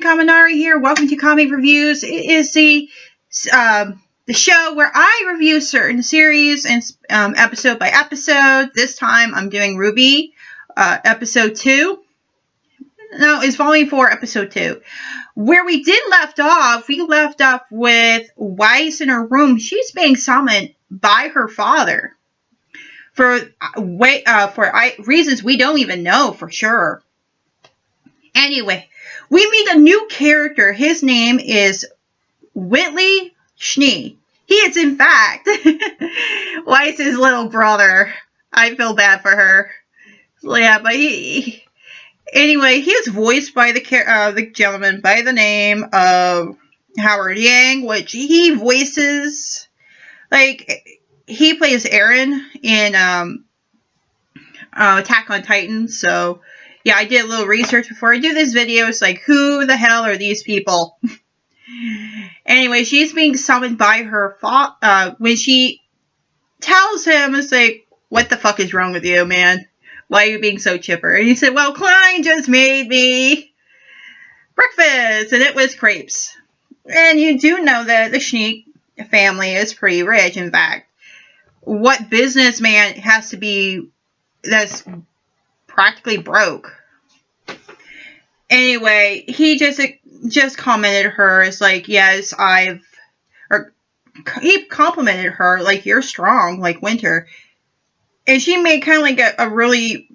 Kaminari here. Welcome to Comic Reviews. It is the show where I review certain series and episode by episode. This time I'm doing RWBY, episode 2. No, it's volume 4, episode 2. Where we left off with Weiss in her room. She's being summoned by her father for reasons we don't even know for sure. Anyway, we meet a new character. His name is Papa Schnee. He is, in fact, Weiss's little brother. I feel bad for her. Yeah, but anyway, he is voiced by the gentleman by the name of Howard Yang, which he voices, he plays Eren in Attack on Titan, so yeah, I did a little research before I do this video. It's like, who the hell are these people? Anyway, she's being summoned by her father. When she tells him, it's like, what the fuck is wrong with you, man? Why are you being so chipper? And he said, well, Klein just made me breakfast, and it was crepes. And you do know that the Schnee family is pretty rich. In fact, what businessman has to be that's practically broke? Anyway, he just commented her. It's like, yes, he complimented her, like, you're strong, like Winter. And she made kind of like a really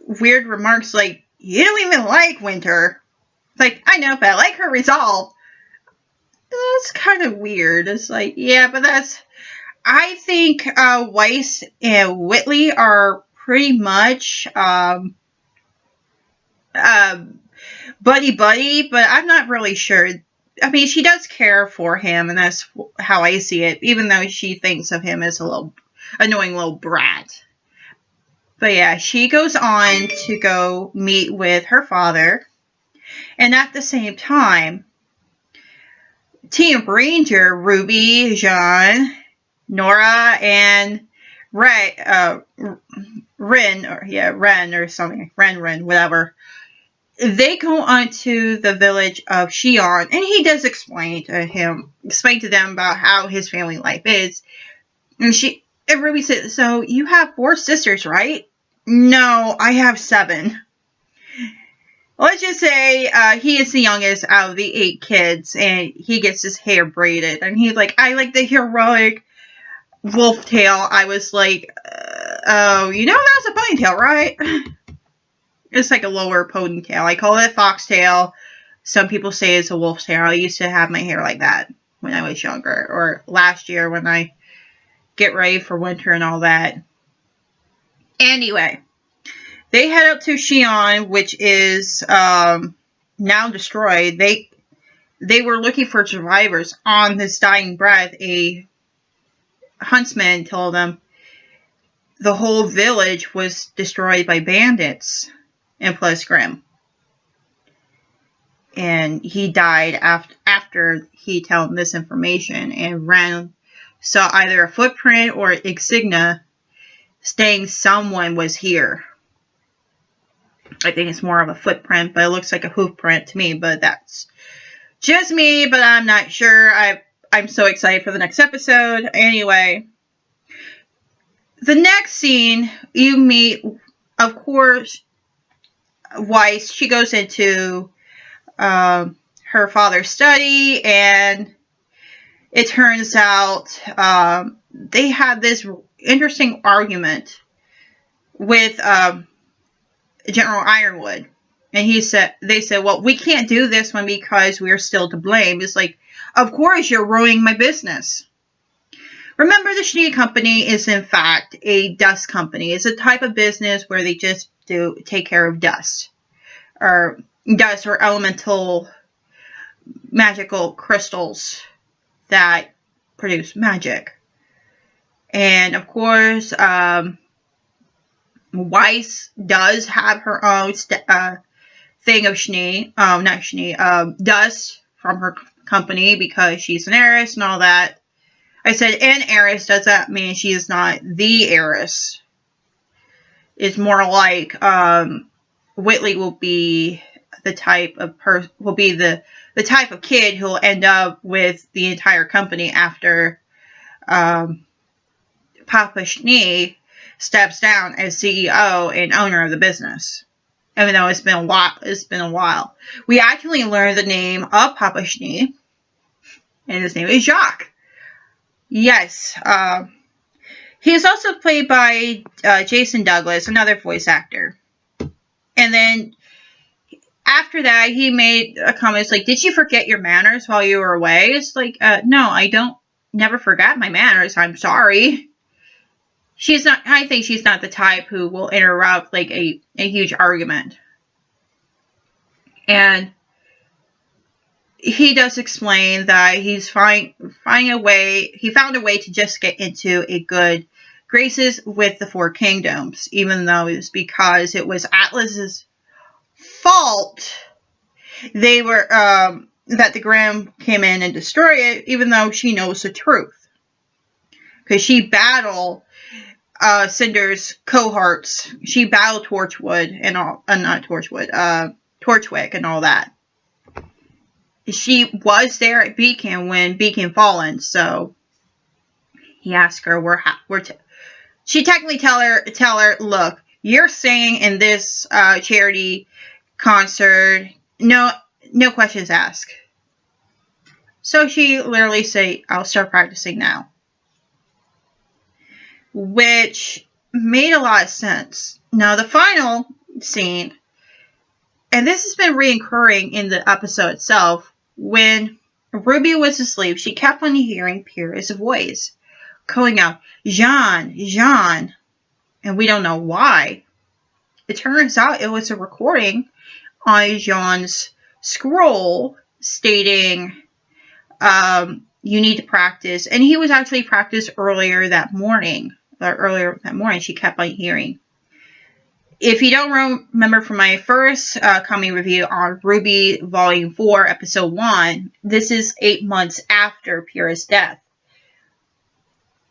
weird remarks, like, you don't even like Winter. Like, I know, but I like her resolve. That's kind of weird. It's like, yeah, but I think Weiss and Whitley are pretty much buddy-buddy, but I'm not really sure. I mean, she does care for him, and that's how I see it, even though she thinks of him as a little annoying little brat. But yeah, she goes on to go meet with her father, and at the same time, Team Ranger, RWBY, Jean, Nora, and Ren, whatever. They go on to the village of Xi'an, and he does explain to them about how his family life is. And RWBY says, so you have 4 sisters, right? No, I have 7. Let's just say he is the youngest out of the 8 kids, and he gets his hair braided. And he's like, I like the heroic wolf tail. I was like, oh, you know that's a ponytail, right? It's like a lower ponytail. I call it a foxtail. Some people say it's a wolf's tail. I used to have my hair like that when I was younger. Or last year when I get ready for winter and all that. Anyway, they head up to Xi'an, which is now destroyed. They were looking for survivors. On his dying breath, a huntsman told them the whole village was destroyed by bandits and plus Grimm. And he died after he told them this information, and Ren saw either a footprint or insignia saying someone was here. I think it's more of a footprint, but it looks like a hoof print to me, but that's just me, but I'm not sure. I'm so excited for the next episode. Anyway, the next scene, you meet, of course, Weiss. She goes into her father's study, and it turns out they had this interesting argument with General Ironwood. And they said, well, we can't do this one because we're still to blame. It's like, of course you're ruining my business. Remember, the Schnee Company is, in fact, a dust company. It's a type of business where they just take care of dust or elemental magical crystals that produce magic. And, of course, Weiss does have her own thing of dust from her company because she's an heiress and all that. I said an heiress, does that mean she is not the heiress? It's more like Whitley will be the type of the type of kid who will end up with the entire company after Papa Schnee steps down as CEO and owner of the business. Even though it's been a while. We actually learned the name of Papa Schnee, and his name is Jacques. Yes, he is also played by Jason Douglas, another voice actor. And then after that, he made a comment like, "Did you forget your manners while you were away?" It's like, no, I never forgot my manners. I'm sorry. I think she's not the type who will interrupt like a huge argument. And he does explain that he's he found a way to just get into a good graces with the Four Kingdoms, even though it was because it was Atlas's fault that the Grimm came in and destroyed it, even though she knows the truth. Because she battled Cinder's cohorts. She battled Torchwood and all, not Torchwood, Torchwick and all that. She was there at Beacon when Beacon fallen, so he asked her she technically tell her, look, you're singing in this charity concert, no questions asked. So she literally say, I'll start practicing now. Which made a lot of sense. Now the final scene, and this has been reoccurring in the episode itself, when Ruby was asleep, she kept on hearing Pierre's voice calling out, Jean, Jean, and we don't know why. It turns out it was a recording on Jean's scroll stating, you need to practice, and he was actually practiced earlier that morning, she kept on hearing. If you don't remember from my first comedy review on RWBY Volume 4, Episode 1, this is 8 months after Pierre's death.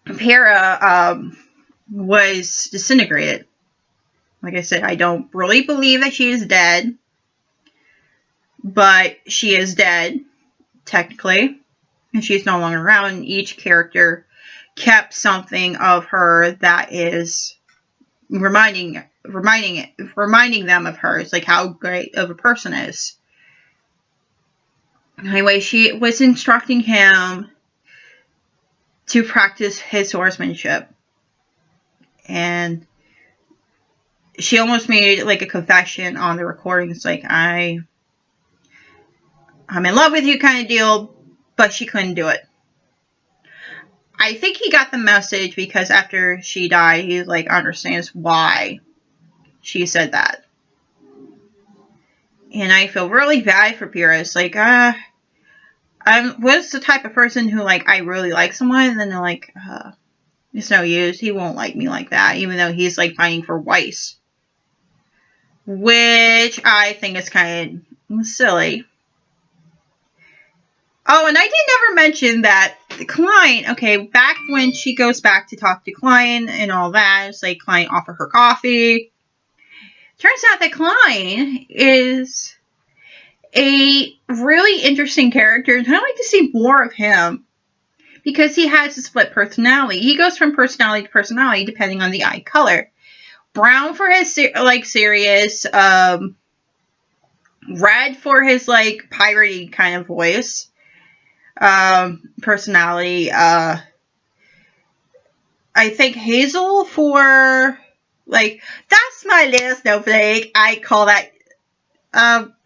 Pierre was disintegrated. Like I said, I don't really believe that she is dead. But she is dead, technically. And she's no longer around. And each character kept something of her that is reminding them of her. It's like how great of a person is. Anyway, she was instructing him to practice his swordsmanship. And she almost made like a confession on the recording. It's like, I'm in love with you kind of deal, but she couldn't do it. I think he got the message because after she died, he like understands why she said that. And I feel really bad for Pierre. It's like, I was the type of person who like, I really like someone, and then they're like, it's no use. He won't like me like that, even though he's like fighting for Weiss. Which I think is kind of silly. Oh, and I did never mention that Klein, okay, back when she goes back to talk to Klein and all that, it's like Klein offered her coffee. Turns out that Klein is a really interesting character, and I'd like to see more of him because he has a split personality. He goes from personality to personality depending on the eye color. Brown for his like serious, red for his like piratey kind of voice. Personality, I think Hazel for, like, that's my little snowflake. I call that,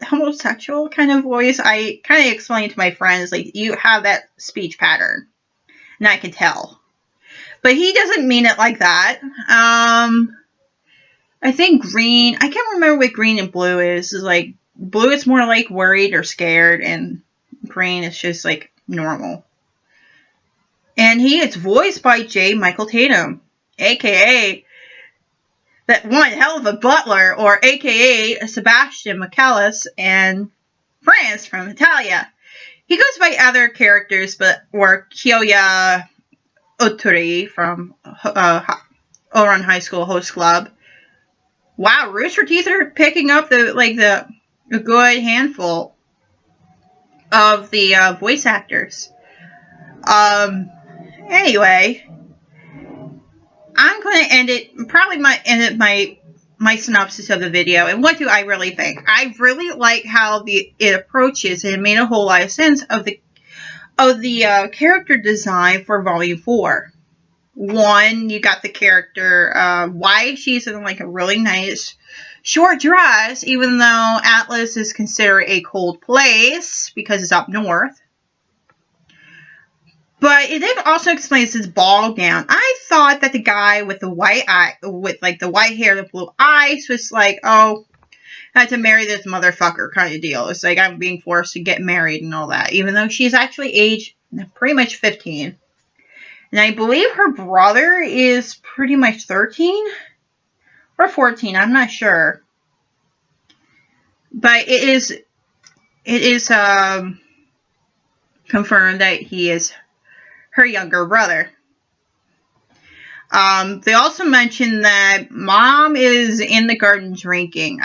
homosexual kind of voice. I kind of explained to my friends, like, you have that speech pattern, and I can tell. But he doesn't mean it like that. I think green, I can't remember what green and blue is. It's like, blue is more like worried or scared, and green is just like normal. And he is voiced by J. Michael Tatum, aka that one hell of a butler, or aka Sebastian Michaelis and France from Italia. He goes by other characters, or Kyoya Otori from Oran High School Host Club. Wow, Rooster Teeth are picking up the a good handful of the voice actors. Anyway, I'm going to end it, probably my synopsis of the video. And what do I really think? I really like how it approaches, and it made a whole lot of sense of the character design for Volume 4. One, you got the character, why she's in like a really nice short dress, even though Atlas is considered a cold place because it's up north. But it then also explains his ball gown. I thought that the guy with the white eye, with like the white hair, the blue eyes, was like, oh, I had to marry this motherfucker kind of deal. It's like I'm being forced to get married and all that, even though she's actually aged pretty much 15. And I believe her brother is pretty much 13 or 14. I'm not sure. But it is confirmed that he is her younger brother. They also mentioned that Mom is in the garden drinking.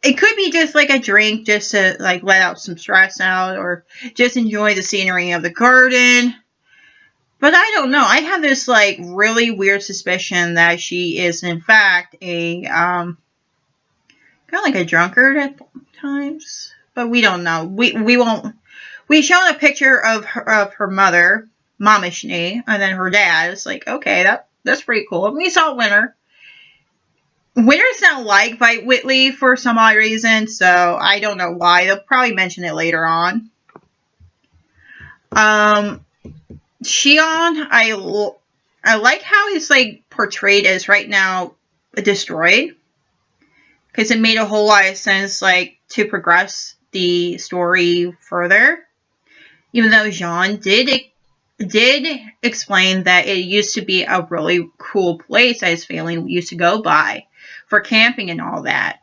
It could be just like a drink just to like let out some stress out or just enjoy the scenery of the garden. But I don't know. I have this like really weird suspicion that she is in fact a kind of like a drunkard at times. But we don't know. We won't. We showed a picture of her mother, Papa Schnee, and then her dad. It's like, okay, that's pretty cool. And we saw Winter. Winter's not liked by Whitley for some odd reason, so I don't know why. They'll probably mention it later on. Shion, I like how he's like portrayed as right now destroyed, because it made a whole lot of sense like to progress the story further. Even though Jean did explain that it used to be a really cool place that his family used to go by for camping and all that.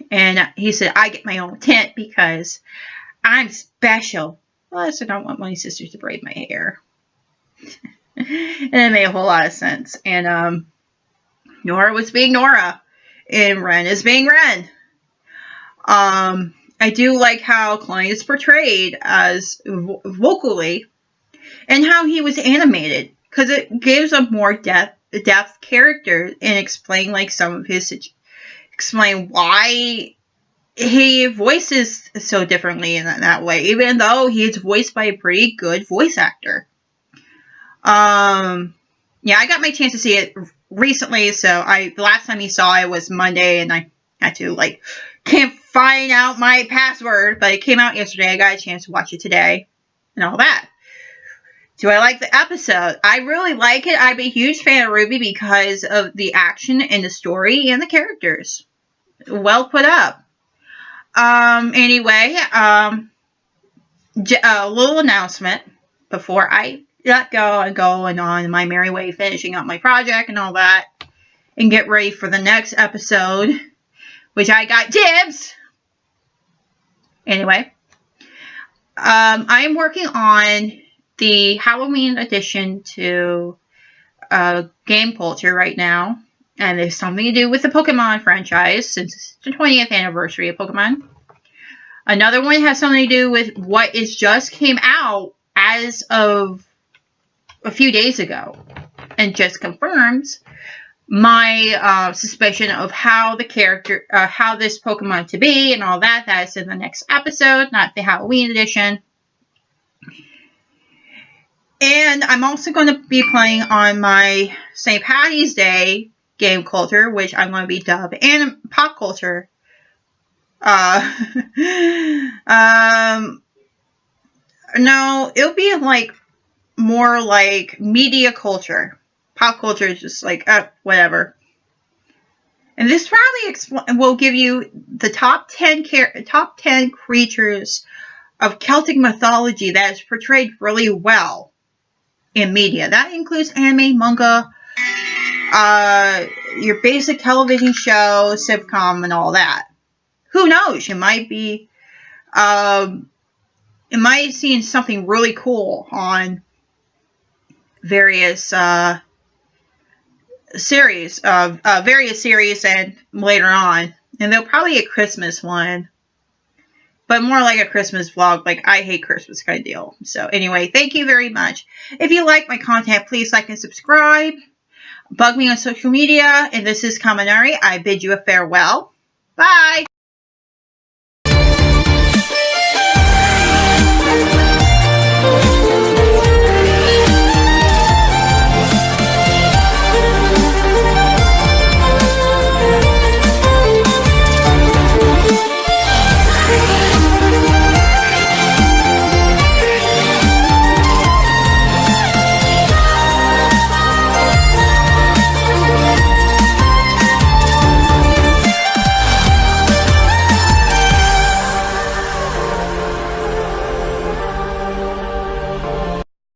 And he said, I get my own tent because I'm special. Well, I said, I don't want my sisters to braid my hair. And it made a whole lot of sense. And Nora was being Nora. And Ren is being Ren. I do like how Klein is portrayed as vocally, and how he was animated, because it gives a more depth character and explain like some of his, explain why he voices so differently in that way, even though he's voiced by a pretty good voice actor. Yeah, I got my chance to see it recently, so the last time you saw it was Monday, and I had to like can't find out my password, but it came out yesterday. I got a chance to watch it today and all that. Do I like the episode? I really like it. I'm a huge fan of RWBY because of the action and the story and the characters. Well put up. Anyway, a little announcement before I let go and go and on my merry way, finishing up my project and all that, and get ready for the next episode, which I got dibs. Anyway, I am working on the Halloween edition to Game Culture right now, and there's something to do with the Pokemon franchise since it's the 20th anniversary of Pokemon. Another one has something to do with what is just came out as of a few days ago, and just confirms my suspicion of how the character, how this Pokemon to be and all that. That is in the next episode, not the Halloween edition. And I'm also going to be playing on my St. Patty's Day Game Culture, which I'm going to be dubbed and Pop Culture. No, it'll be like more like media culture. Pop culture is just like, whatever. And this probably will give you the top 10 creatures of Celtic mythology that is portrayed really well in media. That includes anime, manga, your basic television show, sitcom, and all that. Who knows? It might be, it might see something really cool on various series, and later on And they'll probably get a Christmas one. But more like a Christmas vlog, like I hate Christmas kind of deal. So anyway, thank you very much. If you like my content, please like and subscribe. Bug me on social media. And this is Kaminari. I bid you a farewell. Bye.